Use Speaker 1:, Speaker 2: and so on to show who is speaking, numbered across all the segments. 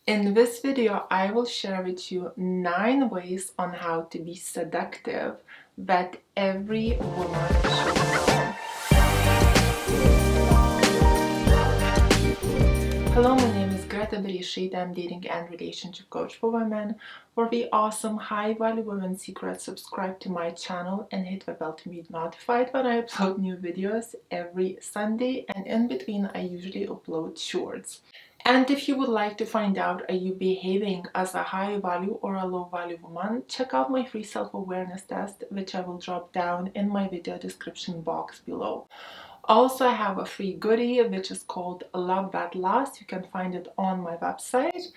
Speaker 1: In this video, I will share with you 9 ways on how to be seductive that every woman should know. Hello, my name is Greta Bereisaite. I'm dating and relationship coach for women. For the awesome high-value women secrets, subscribe to my channel and hit the bell to be notified when I upload new videos every Sunday, and in between I usually upload shorts. And if you would like to find out, are you behaving as a high value or a low value woman, check out my free self-awareness test, which I will drop down in my video description box below. Also, I have a free goodie which is called Love That Lasts. You can find it on my website.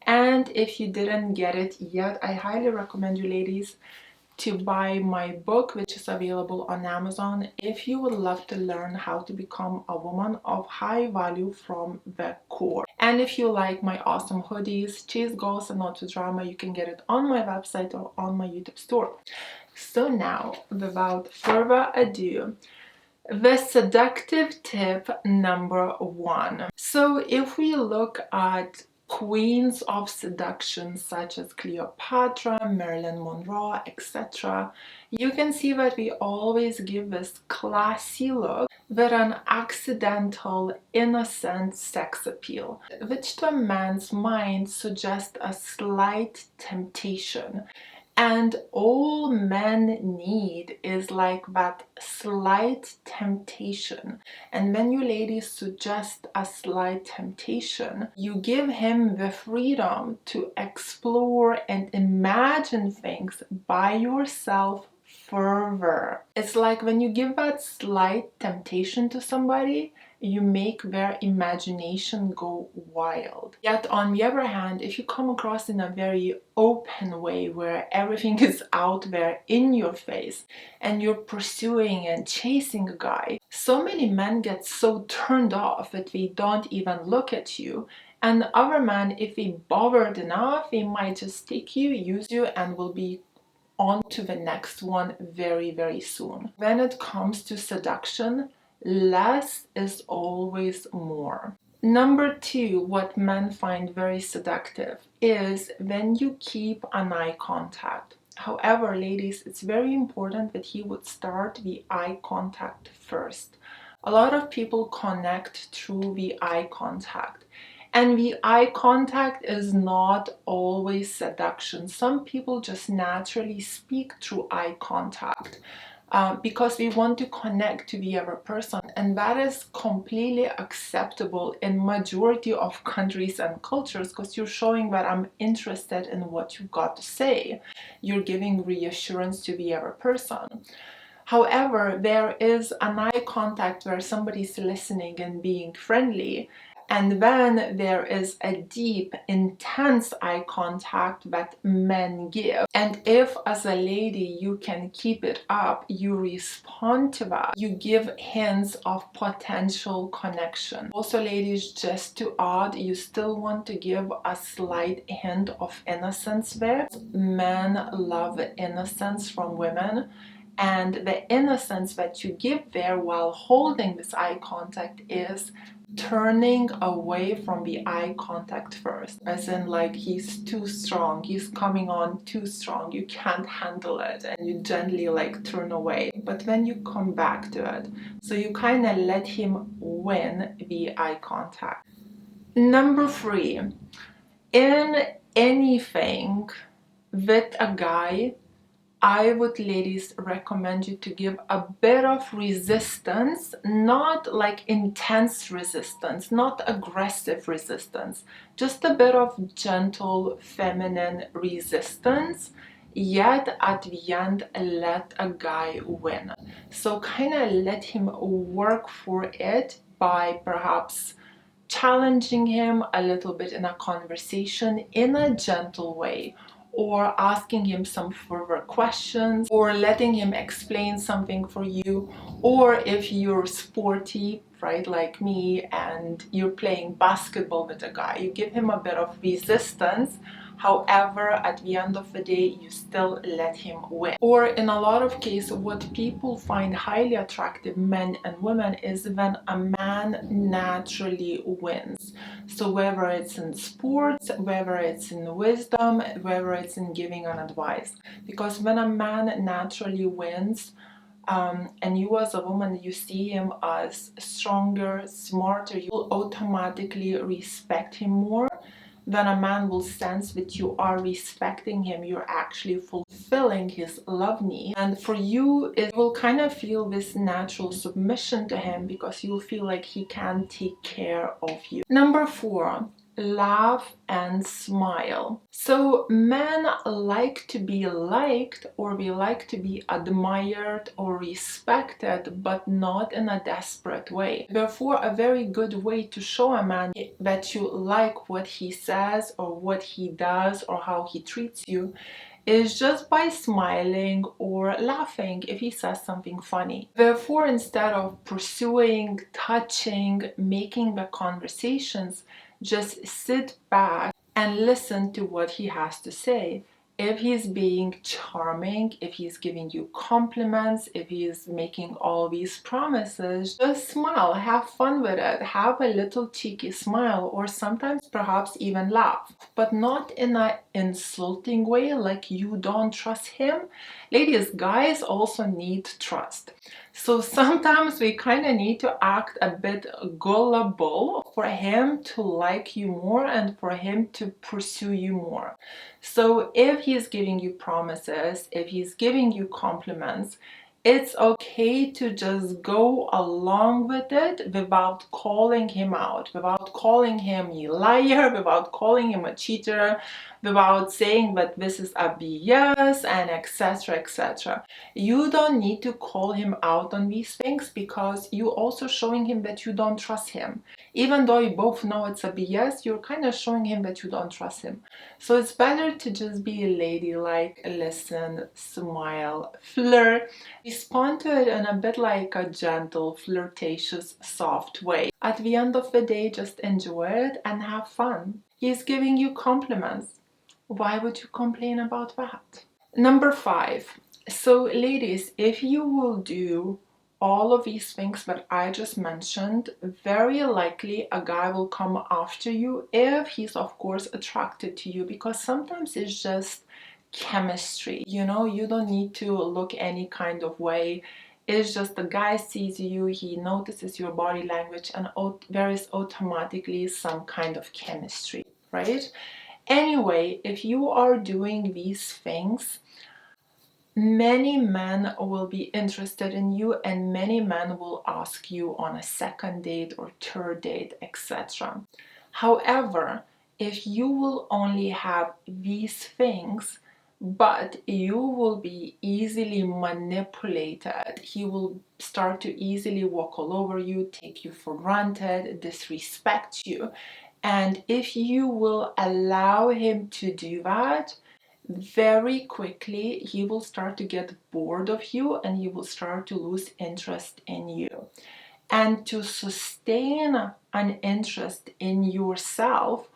Speaker 1: And if you didn't get it yet, I highly recommend you ladies to buy my book, which is available on Amazon, if you would love to learn how to become a woman of high value from the core. And if you like my awesome hoodies, Chase Goals and Not to Drama, you can get it on my website or on my YouTube store. So now, without further ado, the seductive tip number 1. So if we look at queens of seduction such as Cleopatra, Marilyn Monroe, etc., you can see that we always give this classy look with an accidental, innocent sex appeal, which to a man's mind suggests a slight temptation. And all men need is like that slight temptation. And when you ladies suggest a slight temptation, you give him the freedom to explore and imagine things by yourself further. It's like when you give that slight temptation to somebody, you make their imagination go wild. Yet on the other hand, if you come across in a very open way where everything is out there in your face and you're pursuing and chasing a guy, so many men get so turned off that they don't even look at you. And other men, if they bothered enough, they might just take you, use you, and will be on to the next one very, very soon. When it comes to seduction, less is always more. Number 2, what men find very seductive is when you keep an eye contact. However, ladies, it's very important that he would start the eye contact first. A lot of people connect through the eye contact. And the eye contact is not always seduction. Some people just naturally speak through eye contact because we want to connect to the other person, and that is completely acceptable in majority of countries and cultures, because you're showing that I'm interested in what you've got to say. You're giving reassurance to the other person. However, there is an eye contact where somebody's listening and being friendly, and then there is a deep, intense eye contact that men give. And if as a lady you can keep it up, you respond to that, you give hints of potential connection. Also, ladies, just to add, you still want to give a slight hint of innocence there. Men love innocence from women. And the innocence that you give there while holding this eye contact is turning away from the eye contact first, as in like he's too strong, he's coming on too strong, you can't handle it, and you gently like turn away. But when you come back to it, so you kind of let him win the eye contact. Number 3, in anything with a guy, I would, ladies, recommend you to give a bit of resistance, not like intense resistance, not aggressive resistance, just a bit of gentle feminine resistance, yet at the end let a guy win. So kind of let him work for it by perhaps challenging him a little bit in a conversation in a gentle way, or asking him some further questions, or letting him explain something for you. Or if you're sporty, right? Like me, and you're playing basketball with a guy. You give him a bit of resistance. However, at the end of the day, you still let him win. Or in a lot of cases, what people find highly attractive, men and women, is when a man naturally wins. So whether it's in sports, whether it's in wisdom, whether it's in giving an advice. Because when a man naturally wins, and you as a woman, you see him as stronger, smarter, you will automatically respect him more. Then a man will sense that you are respecting him, you're actually fulfilling his love need. And for you, it will kind of feel this natural submission to him because you'll feel like he can take care of you. Number 4, laugh and smile. So men like to be liked, or we like to be admired or respected, but not in a desperate way. Therefore, a very good way to show a man that you like what he says or what he does or how he treats you is just by smiling or laughing if he says something funny. Therefore, instead of pursuing, touching, making the conversations, just sit back and listen to what he has to say. If he's being charming, if he's giving you compliments, if he's making all these promises, just smile, have fun with it, have a little cheeky smile, or sometimes perhaps even laugh, but not in an insulting way like you don't trust him. Ladies, guys also need trust. So sometimes we kind of need to act a bit gullible for him to like you more and for him to pursue you more. So if he's giving you promises, if he's giving you compliments, it's okay to just go along with it without calling him out, without calling him a liar, without calling him a cheater, without saying that this is a BS, and etc. etc. You don't need to call him out on these things because you're also showing him that you don't trust him. Even though you both know it's a BS, you're kind of showing him that you don't trust him. So it's better to just be ladylike, listen, smile, flirt, respond to it in a bit like a gentle, flirtatious, soft way. At the end of the day, just enjoy it and have fun. He's giving you compliments. Why would you complain about that? Number 5. So ladies, if you will do all of these things that I just mentioned, very likely a guy will come after you if he's of course attracted to you, because sometimes it's just chemistry. You know, you don't need to look any kind of way. It's just the guy sees you, he notices your body language, and there is automatically some kind of chemistry, right? Anyway, if you are doing these things, many men will be interested in you and many men will ask you on a second date or third date, etc. However, if you will only have these things, but you will be easily manipulated, he will start to easily walk all over you, take you for granted, disrespect you. And if you will allow him to do that, very quickly he will start to get bored of you and he will start to lose interest in you. And to sustain an interest in yourself,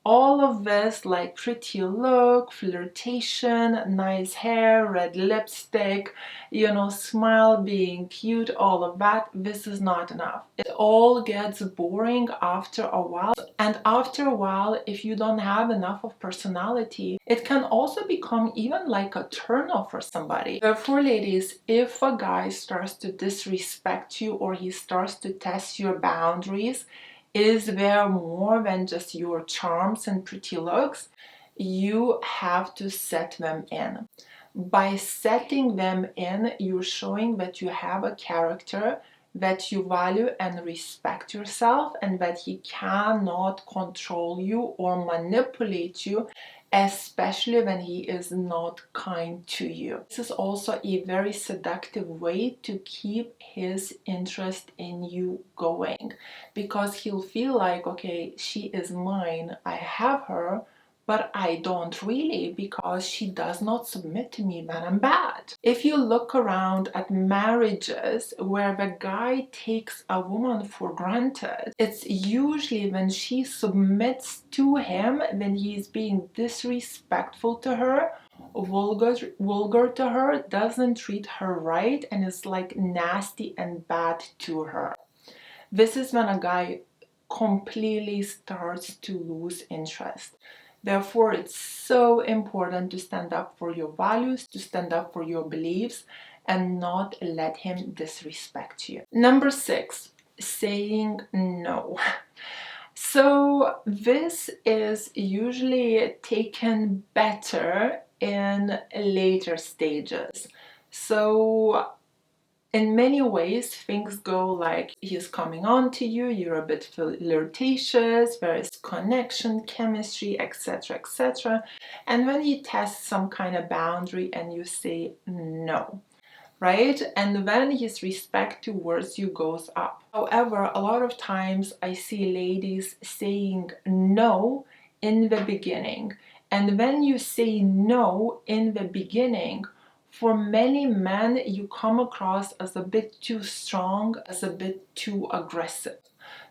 Speaker 1: all of this, like pretty look, flirtation, nice hair, red lipstick, you know, smile, being cute, all of that, this is not enough. It all gets boring after a while. And after a while, if you don't have enough of personality, it can also become even like a turn-off for somebody. Therefore, ladies, if a guy starts to disrespect you or he starts to test your boundaries, is there more than just your charms and pretty looks? You have to set them in. By setting them in, you're showing that you have a character, that you value and respect yourself, and that he cannot control you or manipulate you, especially when he is not kind to you. This is also a very seductive way to keep his interest in you going, because he'll feel like, okay, she is mine, I have her, but I don't really, because she does not submit to me when I'm bad. If you look around at marriages where the guy takes a woman for granted, it's usually when she submits to him, when he's being disrespectful to her, vulgar to her, doesn't treat her right, and is like nasty and bad to her. This is when a guy completely starts to lose interest. Therefore, it's so important to stand up for your values, to stand up for your beliefs, and not let him disrespect you. Number 6, saying no. So this is usually taken better in later stages. So in many ways, things go like he's coming on to you, you're a bit flirtatious, there is connection, chemistry, etc., etc. And when he tests some kind of boundary and you say no, right? And then his respect towards you goes up. However, a lot of times I see ladies saying no in the beginning. And when you say no in the beginning, for many men, you come across as a bit too strong, as a bit too aggressive.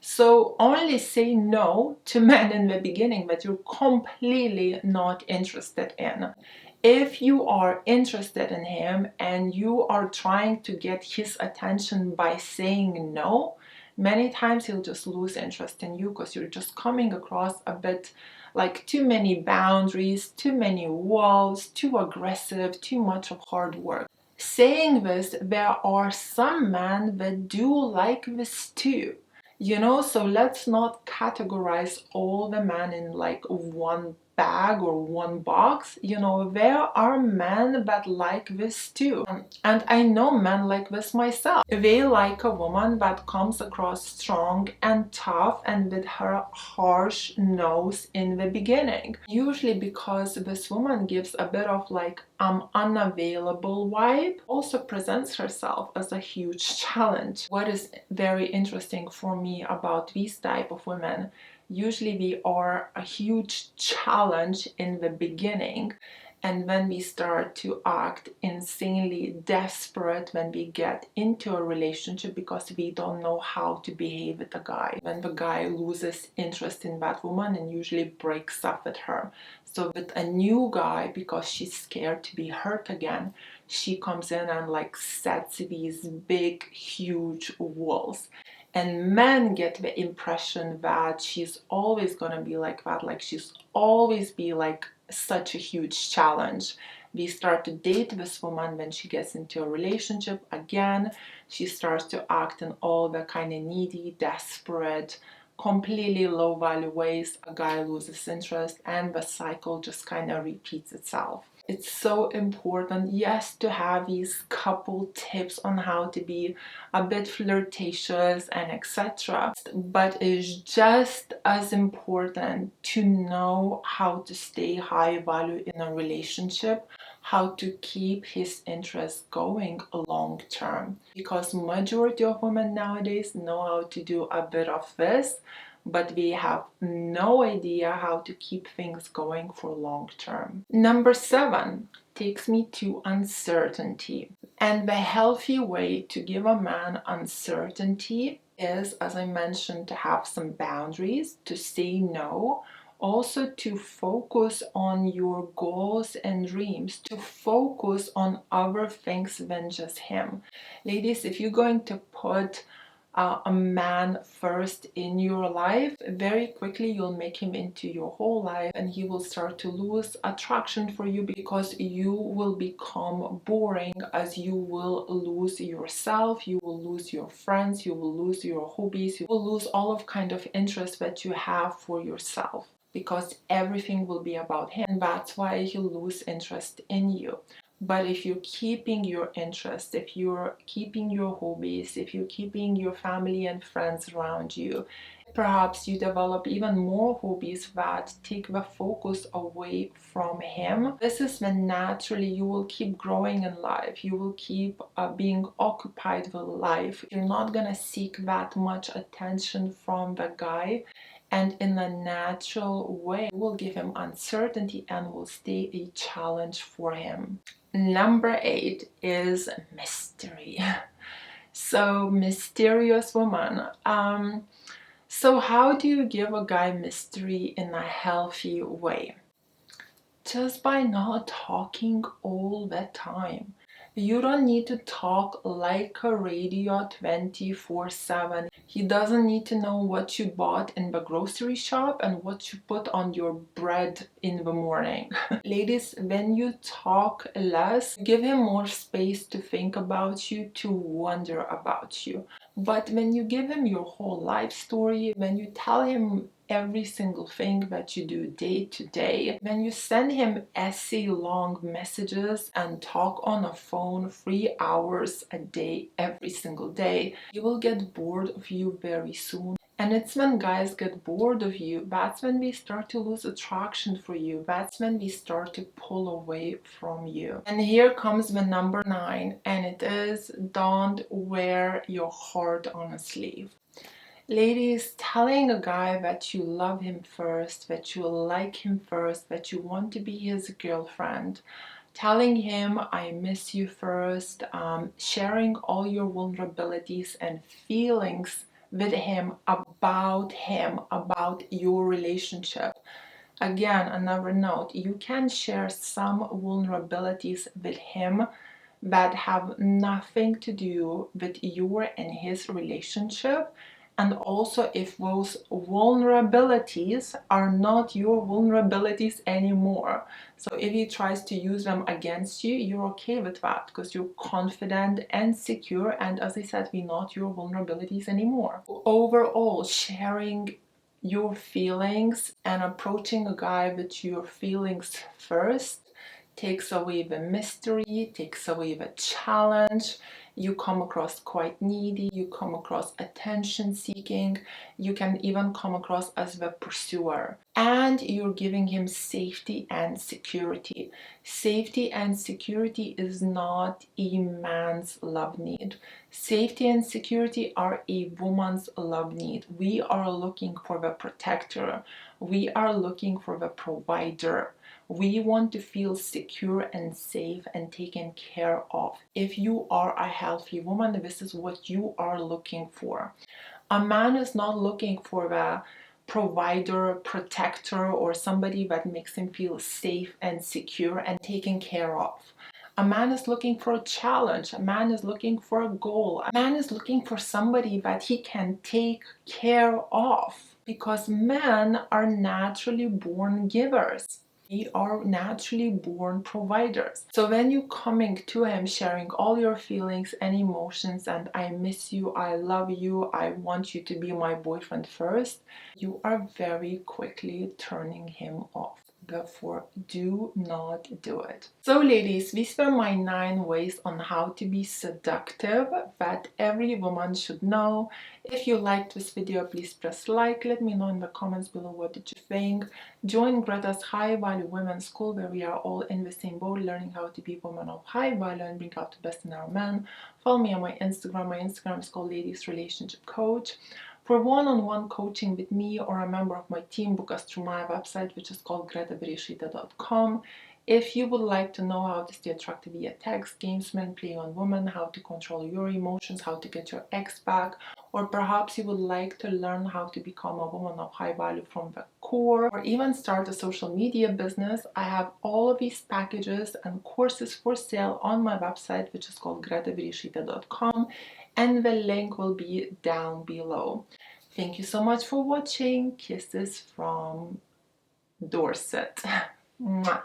Speaker 1: So only say no to men in the beginning that you're completely not interested in. If you are interested in him and you are trying to get his attention by saying no, many times he'll just lose interest in you because you're just coming across a bit like too many boundaries, too many walls, too aggressive, too much of hard work. Saying this, there are some men that do like this too. So let's not categorize all the men in like one bag or one box. There are men that like this too. And I know men like this myself. They like a woman that comes across strong and tough and with her harsh nose in the beginning. Usually because this woman gives a bit of like unavailable vibe, also presents herself as a huge challenge. What is very interesting for me about these type of women, usually we are a huge challenge in the beginning, and when we start to act insanely desperate when we get into a relationship because we don't know how to behave with a guy, when the guy loses interest in that woman and usually breaks up with her. So with a new guy, because she's scared to be hurt again, she comes in and like sets these big huge walls. And men get the impression that she's always gonna be like that, like she's always be like such a huge challenge. We start to date this woman. When she gets into a relationship again, she starts to act in all the kind of needy, desperate, completely low value ways. A guy loses interest and the cycle just kind of repeats itself. It's so important, yes, to have these couple tips on how to be a bit flirtatious and etc. But it's just as important to know how to stay high value in a relationship, how to keep his interest going long term. Because majority of women nowadays know how to do a bit of this, but we have no idea how to keep things going for long term. Number 7 takes me to uncertainty. And the healthy way to give a man uncertainty is, as I mentioned, to have some boundaries, to say no, also to focus on your goals and dreams, to focus on other things than just him. Ladies, if you're going to put a man first in your life, very quickly you'll make him into your whole life and he will start to lose attraction for you because you will become boring, as you will lose yourself, you will lose your friends, you will lose your hobbies, you will lose all of kind of interest that you have for yourself, because everything will be about him. And that's why he'll lose interest in you. But if you're keeping your interest, if you're keeping your hobbies, if you're keeping your family and friends around you, perhaps you develop even more hobbies that take the focus away from him. This is when naturally you will keep growing in life. You will keep being occupied with life. You're not gonna seek that much attention from the guy. and in a natural way will give him uncertainty and will stay a challenge for him. Number 8 is mystery. So, mysterious woman. So how do you give a guy mystery in a healthy way? Just by not talking all the time. You don't need to talk like a radio 24/7. He doesn't need to know what you bought in the grocery shop and what you put on your bread in the morning. Ladies, when you talk less, give him more space to think about you, to wonder about you. But when you give him your whole life story, when you tell him every single thing that you do day to day, when you send him essay long messages and talk on a phone 3 hours a day every single day, he will get bored of you very soon. And it's when guys get bored of you, that's when we start to lose attraction for you. That's when we start to pull away from you. And here comes the number 9, and it is don't wear your heart on a sleeve. Ladies, telling a guy that you love him first, that you like him first, that you want to be his girlfriend, telling him I miss you first, sharing all your vulnerabilities and feelings with him, about your relationship. Again, another note, you can share some vulnerabilities with him that have nothing to do with your and his relationship. And also, if those vulnerabilities are not your vulnerabilities anymore, so if he tries to use them against you, you're okay with that because you're confident and secure, and as I said, we're not your vulnerabilities anymore. Overall, sharing your feelings and approaching a guy with your feelings first takes away the mystery, takes away the challenge. You come across quite needy, you come across attention seeking, you can even come across as the pursuer. And you're giving him safety and security. Safety and security is not a man's love need. Safety and security are a woman's love need. We are looking for the protector. We are looking for the provider. We want to feel secure and safe and taken care of. If you are a healthy woman, this is what you are looking for. A man is not looking for the provider, protector, or somebody that makes him feel safe and secure and taken care of. A man is looking for a challenge. A man is looking for a goal. A man is looking for somebody that he can take care of, because men are naturally born givers. We are naturally born providers. So when you coming to him sharing all your feelings and emotions and I miss you, I love you, I want you to be my boyfriend first, you are very quickly turning him off. Therefore, do not do it. So ladies, these were my 9 ways on how to be seductive that every woman should know. If you liked this video, please press like. Let me know in the comments below what did you think. Join Greta's High Value Women's School, where we are all in the same boat, learning how to be women of high value and bring out the best in our men. Follow me on my Instagram. My Instagram is called Ladies Relationship Coach. For one-on-one coaching with me or a member of my team, book us through my website, which is called Bereisaite.com. If you would like to know how to stay attractive via text, gamesmen, playing on women, how to control your emotions, how to get your ex back, or perhaps you would like to learn how to become a woman of high value from the core, or even start a social media business, I have all of these packages and courses for sale on my website, which is called Bereisaite.com, and the link will be down below. Thank you so much for watching. Kisses from Dorset. Mwah.